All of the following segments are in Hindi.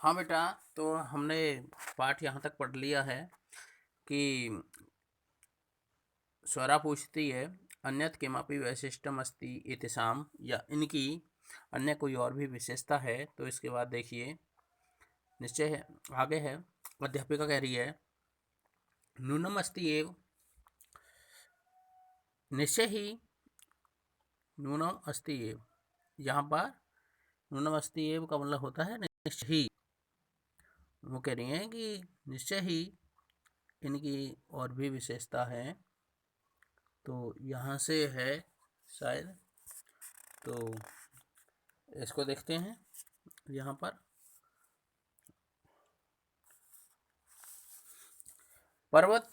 हाँ बेटा, तो हमने पाठ यहाँ तक पढ़ लिया है कि स्वरा पूछती है अन्यत किमपि वैशिष्ट्यम अस्ति इतिसाम, या इनकी अन्य कोई और भी विशेषता है। तो इसके बाद देखिए निश्चय है, आगे है, अध्यापिका कह रही है नूनम अस्ति एव, निश्चय ही नूनम अस्ति एव। यहाँ पर नूनम अस्ति एव का मतलब होता है निश्चय ही। वो कह रही हैं कि निश्चय ही इनकी और भी विशेषता है। तो यहाँ से है शायद, तो इसको देखते हैं। यहाँ पर पर्वत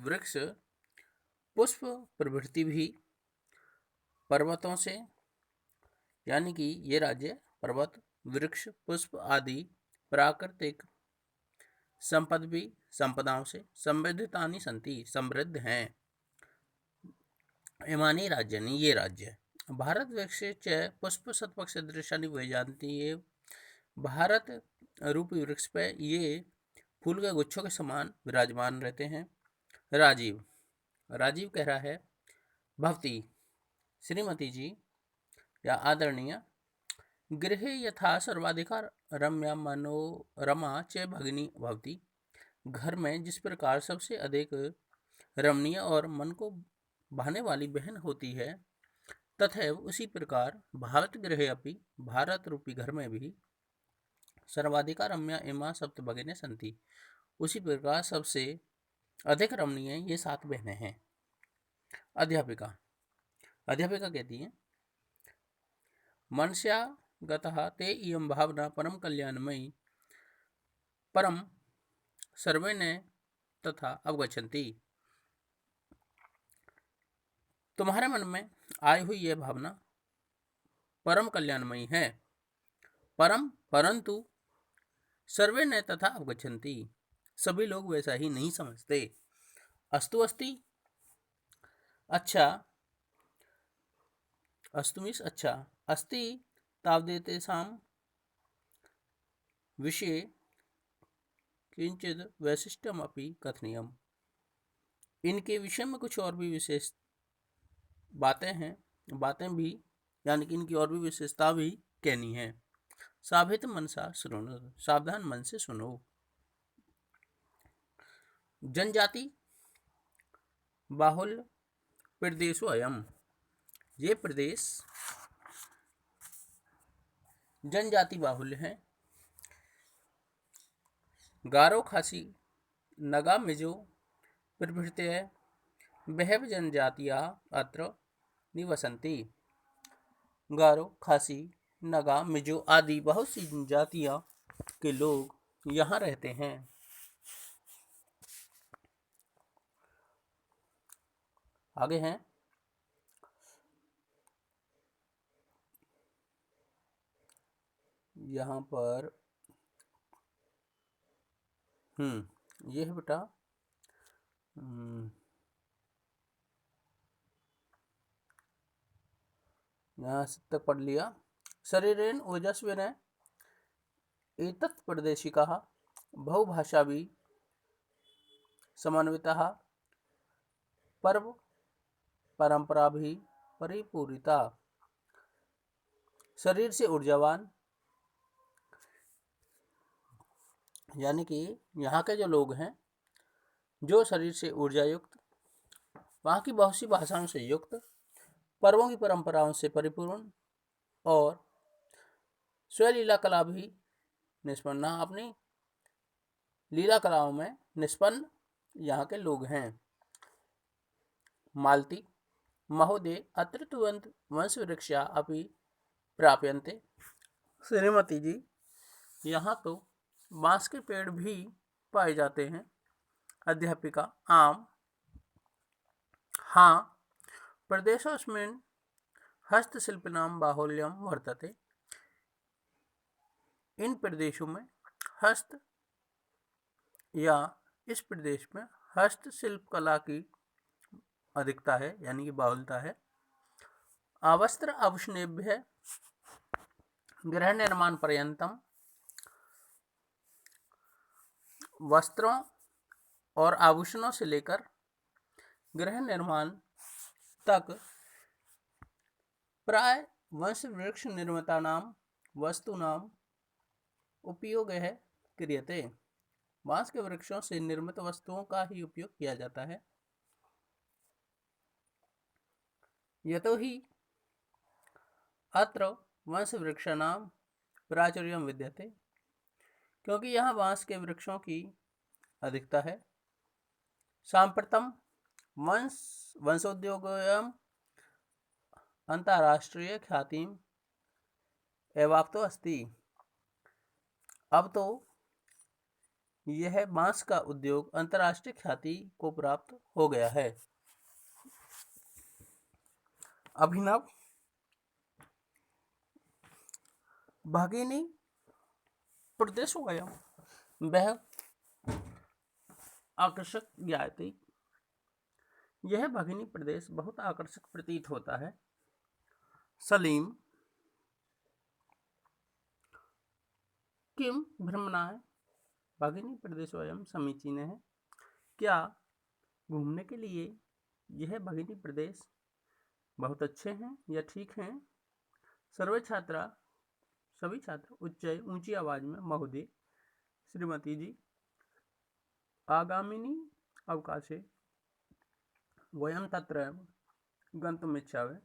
वृक्ष पुष्प प्रभृति भी पर्वतों से, यानी कि ये राज्य पर्वत वृक्ष पुष्प आदि प्राकृतिक संपदाओं से समृद्धतानि संति, समृद्ध हैं। इमानी राज्यानि, ये राज्य भारत वृक्ष च पुष्प सत्पक्ष दृश्यानि वैजानती एव, भारत रूपी वृक्ष पे ये फूल के गुच्छों के समान विराजमान रहते हैं। राजीव राजीव कह रहा है भवती श्रीमती जी या आदरणीय गृहे यथा सर्वाधिका रम्या मनोरमा च भगिनी भवती, घर में जिस प्रकार सबसे अधिक रमणीय और मन को भाने वाली बहन होती है, तथैव उसी प्रकार भारत गृहे अपि, भारत रूपी घर में भी सर्वाधिका रम्या इमा सप्त भगिनी संति, उसी प्रकार सबसे अधिक रमणीय ये 7 बहनें हैं। अध्यापिका कहती है मनस्या गतः ते इयं भावना परम कल्याणमयी परम सर्वेने तथा अवगच्छन्ति, तुम्हारे मन में आई हुई यह भावना परम कल्याणमयी है, परम परंतु सर्वे न तथा अवगच्छन्ति, सभी लोग वैसा ही नहीं समझते। अस्तु अस्ति, अच्छा, अस्तु मीन्स अच्छा, अस्ति तावदेतेषां विषये किंचित वैशिष्ट्यमपि कथनीयम, इनके विषय में कुछ और भी विशेष बातें भी, यानी कि इनकी और भी विशेषता भी कहनी है। साभित मनसा सुनो, सावधान मन से सुनो। जनजाति बाहुल्य प्रदेशो अयम, ये प्रदेश जनजाति बाहुल्य है। गारो खासी नगा मिजो प्रभृतयः बहव जनजातियां अत्र निवसन्ति, गारो खासी नगा मिजो आदि बहुत सी जनजातियां के लोग यहाँ रहते हैं। आगे हैं यहाँ पर ये है बेटा, यहाँ से तक पढ़ लिया। शरीरेण ओजस्वेन एतत् प्रदेशिकाः बहुभाषाभिः समन्विताः पर्व परंपराभिः परिपूरिता, शरीर से ऊर्जावान, यानी कि यहाँ के जो लोग हैं, जो शरीर से ऊर्जा युक्त, वहाँ की बहुत सी भाषाओं से युक्त, पर्वों की परंपराओं से परिपूर्ण और स्वलीला कला भी निष्पन्न, अपनी लीला कलाओं में निष्पन्न यहाँ के लोग हैं। मालती महोदय अत्र तुरंत वंश वृक्षा अपि प्राप्यन्ते, श्रीमती जी यहाँ तो बांस के पेड़ भी पाए जाते हैं। अध्यापिका आम, हाँ, प्रदेशोऽस्मिन् हस्तशिल्पिनां बाहुल्यं वर्तते, इन प्रदेशों में हस्त या इस प्रदेश में हस्तशिल्प कला की अधिकता है, यानी कि बाहुल्यता है। आवस्त्र आभूषणेभ्यः गृह निर्माण पर्यंतम वस्त्रों और आभूषणों से लेकर गृह निर्माण तक प्राय वंश वृक्ष निर्मितानां वस्तूनां उपयोगः क्रियते। बांस के वृक्षों से निर्मित वस्तुओं का ही उपयोग किया जाता है। यतोहि अत्र वंश वृक्षाणां प्राचुर्यं विद्यते, क्योंकि यहाँ बांस के वृक्षों की अधिकता है। साम्प्रतं वंशोद्योगोऽयं अंतर्राष्ट्रीय ख्यातिम् एवाप्तो अस्ति। अब तो यह बांस का उद्योग अंतर्राष्ट्रीय ख्याति को प्राप्त हो गया है। अभिनव भगिनी प्रदेशोऽयं वह आकर्षक ज्ञायते। यह भगिनी प्रदेश बहुत आकर्षक प्रतीत होता है। सलीम किम भ्रमणाय भगिनी प्रदेशोऽयं समीचीनः। क्या घूमने के लिए यह भगिनी प्रदेश बहुत अच्छे हैं या ठीक हैं? सर्वे छात्रा सभी छात्र ऊंची आवाज में महोदय, श्रीमती जी, आगामिनी अवकाशे वयं तत्र गन्तुमिच्छामः।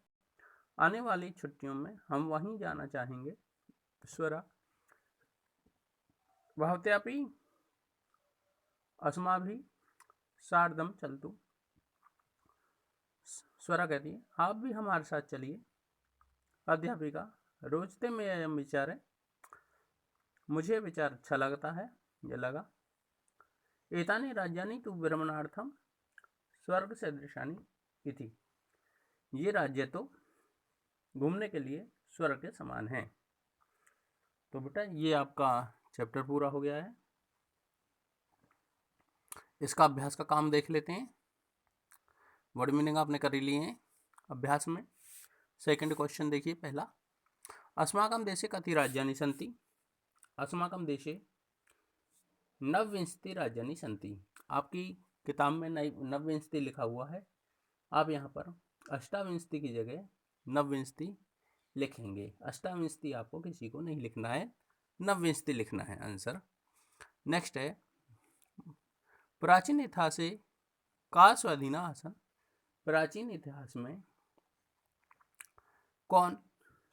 आने वाली छुट्टियों में हम वहीं जाना चाहेंगे। स्वरा भवत्यापि अस्माभिः सार्धं चलतु। स्वरा कहती है आप भी हमारे साथ चलिए। अध्यापिका रोचते में अयं विचार है, मुझे विचार अच्छा लगता है या लगा। एतानि राज्यानि तु भ्रमणार्थं स्वर्ग सदृशानि इति। ये राज्य तो घूमने के लिए स्वर्ग के समान है। तो बेटा ये आपका चैप्टर पूरा हो गया है। इसका अभ्यास का काम देख लेते हैं। वर्ड मीनिंग आपने कर ही लिए हैं। अभ्यास में सेकंड क्वेश्चन देखिए। पहला, अस्माकं देशे कति राज्यानि सन्ति? अस्माकं देशे नवविंशति राज्यानि सन्ति। आपकी किताब में नवविंशति लिखा हुआ है, आप यहाँ पर अष्टाविंशति की जगह नवविंशति लिखेंगे। अष्टाविंशति आपको किसी को नहीं लिखना है, नवविंशति लिखना है आंसर। नेक्स्ट है, प्राचीन इतिहासे का स्वाधीन आसन? प्राचीन इतिहास में कौन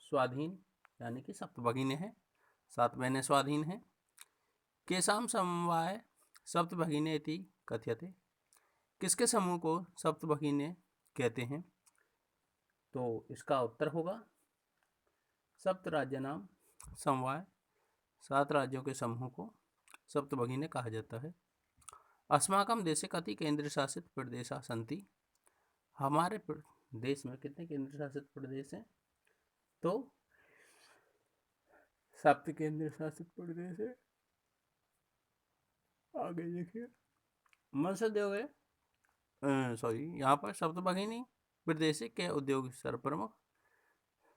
स्वाधीन यानी कि सप्तभगिनी है, 7 बहनें स्वाधीन हैं। केषां समवाय सप्तभगिनी इति कथ्यते? किसके समूह को सप्तभगिनी कहते हैं? तो इसका उत्तर होगा सप्त राज्यानां समवाय, 7 राज्यों के समूह को सप्तभगिनी कहा जाता है। अस्माकं देशे कति केंद्र शासित प्रदेशाः सन्ति? हमारे देश में कितने केंद्र शासित प्रदेश हैं? तो 7 केंद्र शासित प्रदेश है। आगे देखिए, संसदीय यहाँ पर सप्तभगिनी प्रदेश के उद्योग सर्वप्रमुख।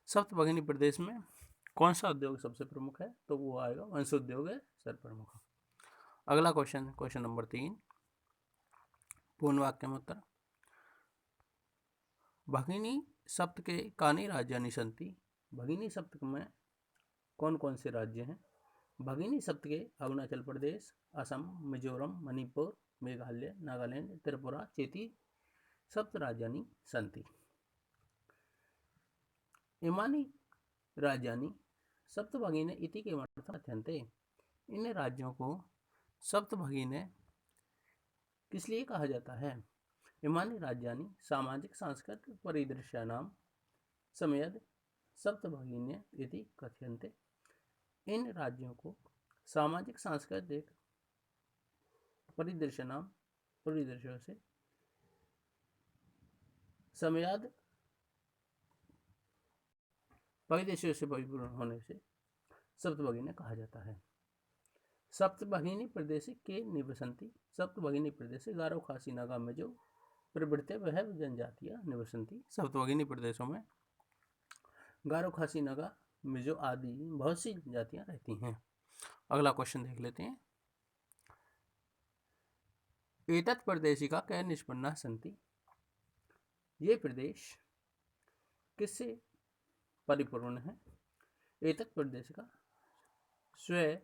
सप्तभगिनी प्रदेश में कौन सा उद्योग सबसे प्रमुख है? तो वो आएगा वंशोद्योग है सर्वप्रमुख। अगला क्वेश्चन नंबर 3, पूर्ण वाक्य में उत्तर। भगिनी सप्त के कानि राज्यानि सन्ति? भगिनी सप्त में कौन कौन से राज्य हैं? भगिनी सप्त के अरुणाचल प्रदेश, असम, मिजोरम, मणिपुर, मेघालय, नागालैंड, त्रिपुरा चेति सप्त राज्यानि सन्ति। इमानि राज्यानि सप्तभगिनी इति किमर्थं कथ्यन्ते? इन राज्यों को सप्तभगिनी किस लिए कहा जाता है? इमानि राज्यानि सामाजिक सांस्कृतिक परिदृश्यानां समयद सप्तभगिनी इति कथ्यन्ते। इन राज्यों को सामाजिक सांस्कृतिक परिदृश्यों से समयाद परिदृश्यों से परिपूर्ण होने से सप्तभगिनी कहा जाता है। सप्तभगिनी प्रदेश के निवसन्ति? सप्तभगिनी प्रदेश गारो, खासी, नागा, मिजो प्रभृति वह जनजातियां निवसन्ति। सप्तभगिनी प्रदेशों में गारो, खासी, नागा, मिजो आदि बहुत सी जातियां रहती हैं। अगला क्वेश्चन देख लेते हैं। एतत् प्रदेशिका कै निष्पन्ना सन्ति। ये प्रदेश किससे परिपूर्ण है? एतत् प्रदेशिका स्वयं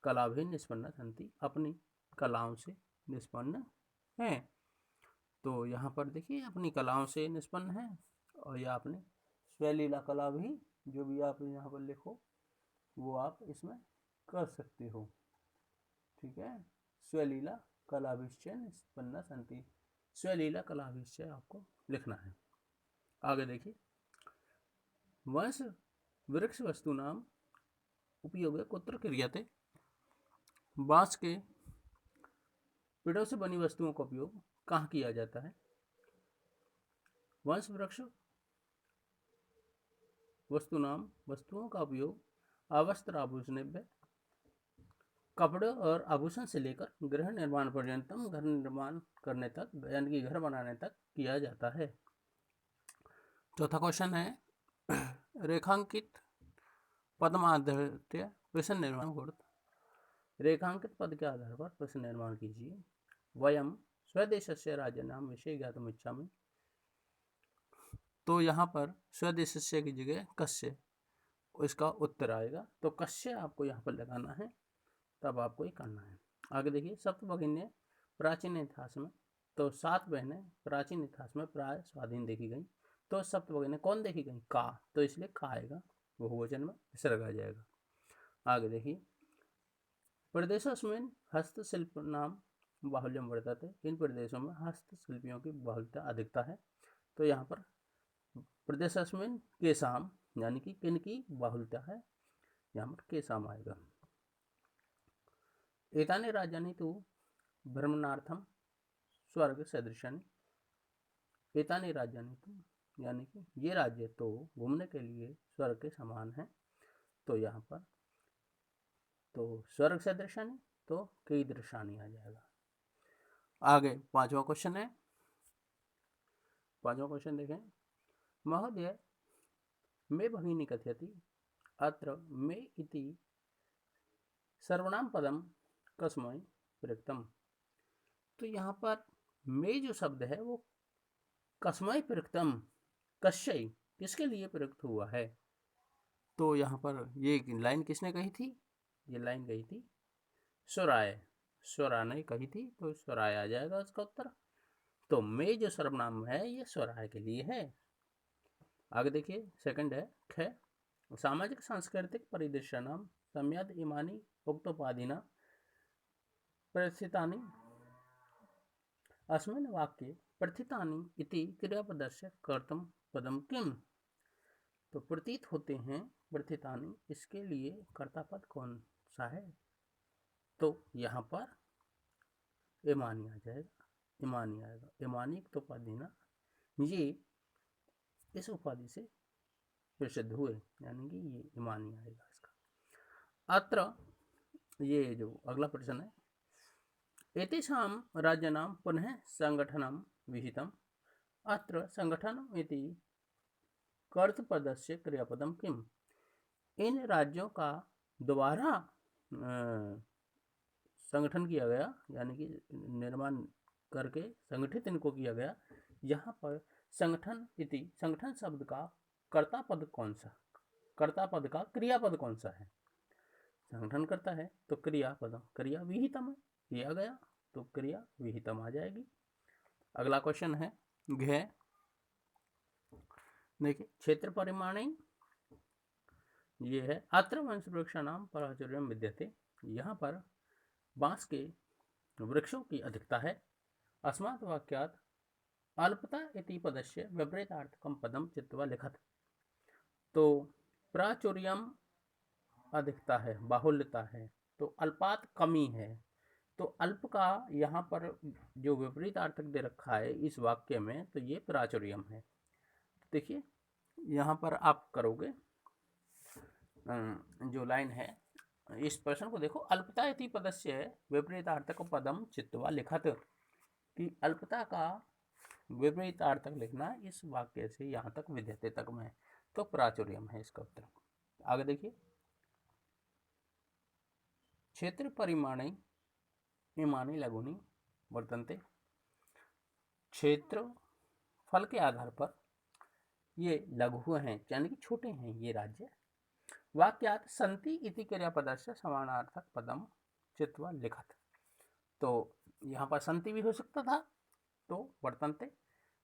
कलाभिः निष्पन्ना सन्ति, अपनी कलाओं से निष्पन्न हैं। तो यहाँ पर देखिए अपनी कलाओं से निष्पन्न है, और या अपनी स्वलीला कला भी, जो भी आप यहाँ पर लिखो वो आप इसमें कर सकते हो। ठीक है, स्वलीला कलाभिश्चय निष्पन्ना सन्ति, स्वलीला कलाभिश्चय आपको लिखना है। आगे देखिए, वंश वृक्ष वस्तु नाम उपयोग कुत्र क्रियते। बांस के पेड़ों से बनी वस्तुओं का उपयोग कहाँ किया जाता है? वंश वृक्ष वस्तु नाम वस्तुओं का उपयोग अवस्त्र आभूषण, कपड़े और आभूषण से लेकर गृह निर्माण पर्यंतम, घर निर्माण करने तक यानी कि घर बनाने तक किया जाता है। चौथा क्वेश्चन है, रेखांकित पद्म आधारित प्रश्न निर्माण करो। रेखांकित पद के आधार पर प्रश्न निर्माण कीजिए। वयम स्वदेशस्य राज्य नाम विषय ज्ञातुम इच्छामि। तो यहाँ पर स्वदेशस्य की जगह कस्य, इसका उत्तर आएगा। तो कस्य आपको यहाँ पर लगाना है, तब आपको ये करना है। आगे देखिए, सप्तभगिनी प्राचीन इतिहास में, तो 7 बहनें प्राचीन इतिहास में प्राय स्वाधीन देखी गई। तो सप्तभगिनी कौन देखी गई? का, तो इसलिए का आएगा, बहुवचन में विसर्ग आ जाएगा। आगे देखिए, प्रदेशोस्मिन् हस्तशिल्प नाम बाहुल्यम वर्तते। इन प्रदेशों में हस्तशिल्पियों की बाहुल्यता अधिकता है। तो यहाँ पर प्रदेशोस्मिन् केसाम यानी कि किन की बाहुल्यता है, यहाँ पर केसाम आएगा। एतानि राज्यानि तु भ्रमणार्थम स्वर्ग सदृशानि। एतानि राज्यानि तु यानी कि ये राज्य तो घूमने के लिए स्वर्ग के समान है। तो यहाँ पर तो स्वर्ग सदृशानि, तो कई दृशानी आ जाएगा। आगे पांचवा क्वेश्चन है। पांचवा क्वेश्चन देखें, महोदय मे भगिनी कथयति अत्र मे इति सर्वनाम पदम कस्मै प्रयुक्तम। तो यहाँ पर मे जो शब्द है वो कस्मै प्रयुक्तम, कश्य किसके लिए प्रयुक्त हुआ है? तो यहाँ पर ये लाइन किसने कही थी? ये लाइन कही थी स्वराय, स्वरा ने कही थी, तो स्वराय आ जाएगा उसका उत्तर। तो मे जो सर्वनाम है ये स्वराय के लिए है। आगे देखिए, सेकंड है ख, सामाजिक सांस्कृतिक परिदृश्य नाम सम्यद इमानी उक्तोपाधिना प्रस्थितानि अस्मिन् वाक्ये प्रथितानि इति क्रियापदस्य कर्तम पदम किम। तो प्रतीत होते हैं प्रथितानि, इसके लिए कर्ता पद कौन सा है? तो यहाँ पर इमानी आ जाएगा, इमानी आएगा। इमानी तो उपाधिना, ये इस उपाधि से प्रसिद्ध हुए, यानी कि ये इमानी आएगा इसका। अत्र ये जो अगला प्रश्न है, एतेषां राज्यानां पुनः संगठनं विहितम्। अत्र संगठनम् इति कर्तृपदस्य क्रियापदम किम। इन राज्यों का दोबारा संगठन किया गया, यानी कि निर्माण करके संगठित इनको किया गया। यहाँ पर संगठन इति, संगठन शब्द का कर्ता पद कौन सा, कर्ता पद का क्रियापद कौन सा है? संगठन करता है तो क्रियापद, क्रिया विहितम किया गया, तो क्रिया विहितम आ जाएगी। अगला क्वेश्चन है घ, देखिए क्षेत्र परिमाणी, ये है अत्र वंश वृक्ष नाम प्राचुर्यम विद्यते। यहाँ पर बांस के वृक्षों की अधिकता है। अस्मात् वाक्यात् अल्पता इति पदस्य विपरीतार्थकम पदम चित्वा लिखत। तो प्राचुर्यम अधिकता है, बाहुल्यता है, तो अल्पात कमी है। तो अल्प का यहाँ पर जो विपरीतार्थक दे रखा है इस वाक्य में, तो ये प्राचुर्यम है। देखिए यहाँ पर आप करोगे जो लाइन है, इस प्रश्न को देखो, अल्पता इति पदस्य विपरीतार्थक पदम चित्वा लिखत, कि अल्पता का विपरीतार्थक लिखना इस वाक्य से यहाँ तक विद्यते तक में, तो प्राचुर्यम है इसका उत्तर। आगे देखिए, क्षेत्र परिमाणी इमानी लघुनी वर्तन्ते। क्षेत्र फल के आधार पर ये लघु हैं, यानी कि छोटे हैं ये राज्य। वाक्यात सन्ति इति क्रियापदस्य समानार्थक पदम चित्वा लिखत। तो यहाँ पर संति भी हो सकता था, तो वर्तन्ते,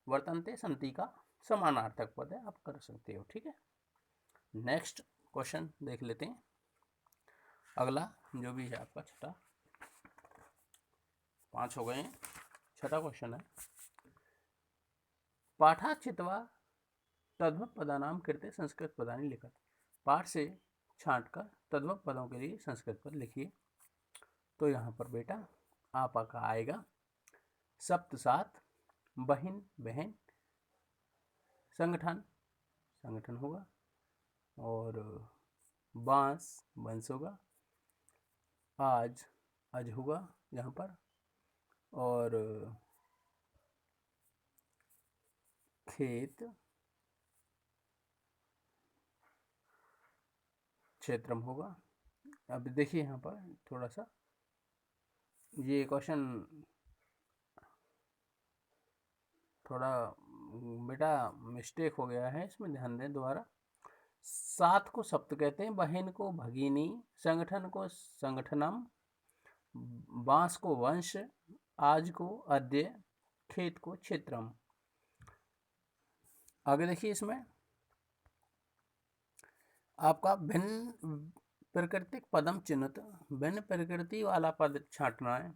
वर्तन्ते संति का समानार्थक पद है, आप कर सकते हो। ठीक है, नेक्स्ट क्वेश्चन देख लेते हैं। अगला जो भी है आपका छठा, 5 हो गए हैं, छठा क्वेश्चन है। पाठा चित्वा तद्भव पदानाम कृते संस्कृत पदानी लिखत। पाठ से छांटकर तद्भव पदों के लिए संस्कृत पद लिखिए। तो यहाँ पर बेटा आपका आएगा सप्त सात, बहिन बहन, संगठन संगठन होगा, और बांस बंस होगा, आज आज होगा यहाँ पर, और खेत क्षेत्रम होगा। अब देखिए यहाँ पर थोड़ा सा ये क्वेश्चन थोड़ा बेटा मिस्टेक हो गया है, इसमें ध्यान दें दोबारा। सात को सप्त कहते हैं, बहन को भगिनी, संगठन को संगठनम, बांस को वंश, आज को अद्य, खेत को क्षेत्रम। आगे देखिए, इसमें आपका भिन्न प्रकृतिक पदम चिन्हित, भिन्न प्रकृति वाला पद छांटना है।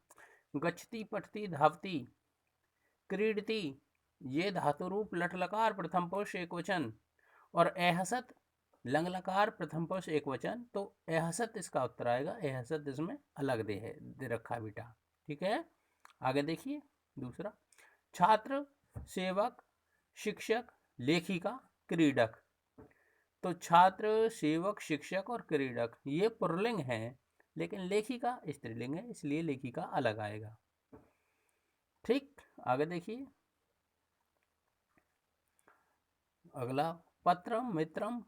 गच्छति, पठति, धावती, क्रीडति, ये धातु रूप लट लकार प्रथम पुरुष एक वचन, और एहसत लंग लकार प्रथम पुरुष एक वचन। तो एहसत इसका उत्तर आएगा, एहसत इसमें अलग दे रखा बेटा। ठीक है, आगे देखिए दूसरा, छात्र, सेवक, शिक्षक, लेखिका, क्रीडक। तो छात्र, सेवक, शिक्षक और क्रीडक ये पुल्लिंग हैं, लेकिन लेखिका स्त्रीलिंग है, इसलिए लेखिका अलग आएगा। ठीक, आगे देखिए अगला, पत्रम, मित्रम,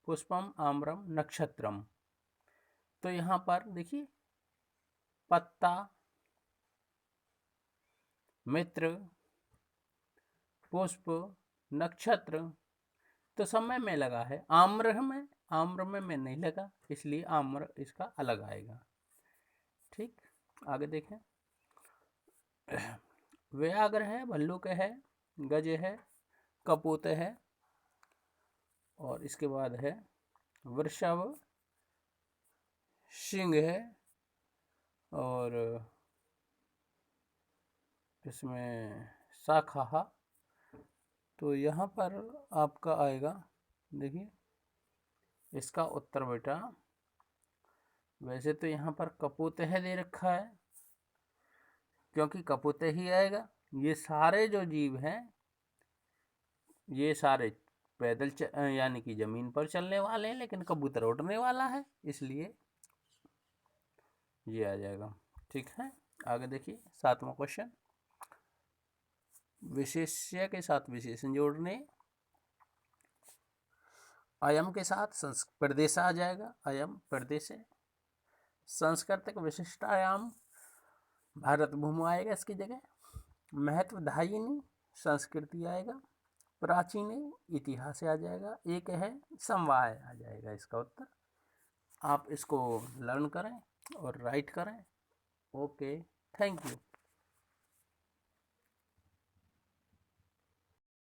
पुष्पम, आम्रम, नक्षत्रम। तो यहाँ पर देखिए पत्ता, मित्र, पुष्प, नक्षत्र, तो समय में लगा है। आम्र में मैं नहीं लगा, इसलिए आम्र इसका अलग आएगा। ठीक, आगे देखें, व्याघ्र है, भल्लुक है, गज है, कपूत है, और इसके बाद है वृषभ, सिंह है, और इसमें शाखा। तो यहाँ पर आपका आएगा, देखिए इसका उत्तर बेटा, वैसे तो यहाँ पर कपूतह दे रखा है, क्योंकि कपूतह ही आएगा। ये सारे जो जीव हैं ये सारे पैदल यानी कि जमीन पर चलने वाले हैं, लेकिन कबूतर उड़ने वाला है, इसलिए ये आ जाएगा। ठीक है, आगे देखिए 7वां क्वेश्चन, विशेष्य के साथ विशेषण जोड़ने। अयम के साथ प्रदेश आ जाएगा, अयम प्रदेश है। सांस्कृतिक विशिष्टायाम, भारत भूमि आएगा इसकी जगह। महत्वधायिनी, संस्कृति आएगा। प्राचीन, इतिहास आ जाएगा। एक है समवाय आ जाएगा इसका उत्तर। आप इसको लर्न करें और राइट करें। Okay, thank you.